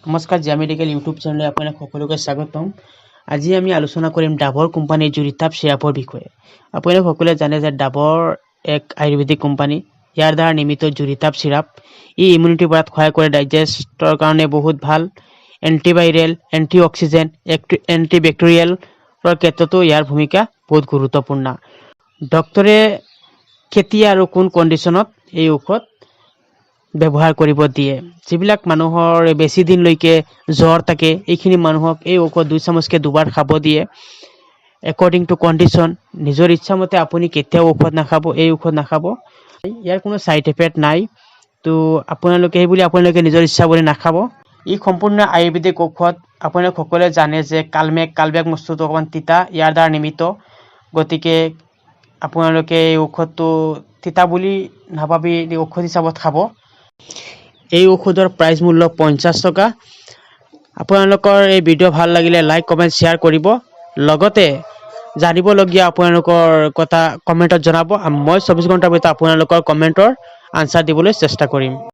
নমস্কাৰ জিয়া medical YouTube চেনেলে আপোনাক সকলোকে স্বাগতম। আজি আমি আলোচনা কৰিম ডাবৰ কোম্পানীৰ জুৰিতাপ চিৰাপৰ বিষয়ে। আপোনালোক সকলোৱে জানে যে ডাবৰ এক আয়ুৰ্বেদিক কোম্পানী। ইয়াৰ দ্বাৰা নিৰ্মিত জুৰিতাপ চিৰাপ ই ইমিউনিটি বঢ়াত সহায় কৰে, ডাইজেষ্টৰ কাৰণে বহুত ভাল, এণ্টিভাইৰেল, এণ্টিঅক্সিডেণ্ট, এণ্টিবেক্টেৰিয়েলৰ ক্ষেত্ৰতো ইয়াৰ ভূমিকা বহুত গুৰুত্বপূৰ্ণ। ডক্তৰে কেতিয়া আৰু কোন কণ্ডিশ্যনত এই ঔষধ ব্যৱহাৰ কৰিব দিয়ে। যিবিলাক মানুহৰ বেছি দিনলৈকে জ্বৰ থাকে, এইখিনি মানুহক এই ঔষধ 2 চামুচকে দুবাৰ খাব দিয়ে। একৰ্ডিং টু কণ্ডিশ্যন, নিজৰ ইচ্ছামতে আপুনি কেতিয়াও ঔষধ নাখাব, এই ঔষধ নাখাব। ইয়াৰ কোনো ছাইড এফেক্ট নাই, তো আপোনালোকে আপোনালোকে নিজৰ ইচ্ছা কৰি নাখাব। ই সম্পূৰ্ণ আয়ুৰ্বেদিক ঔষধ। আপোনালোক সকলোৱে জানে যে কালবেগ বস্তুটো অকণমান তিতা, ইয়াৰ দ্বাৰা নিৰ্মিত। গতিকে আপোনালোকে এই ঔষধটো তিতা বুলি নাভাবি ঔষধ হিচাপত খাব। এই ঔষধৰ প্ৰাইচ মূল্য 50 টকা। আপোনালোকৰ এই ভিডিঅ' ভাল লাগিলে লাইক, কমেণ্ট, শ্বেয়াৰ কৰিব। লগতে জানিবলগীয়া আপোনালোকৰ কথা কমেণ্টত জনাব। মই 24 ঘণ্টাৰ ভিতৰত আপোনালোকৰ কমেণ্টৰ আনচাৰ দিবলৈ চেষ্টা কৰিম।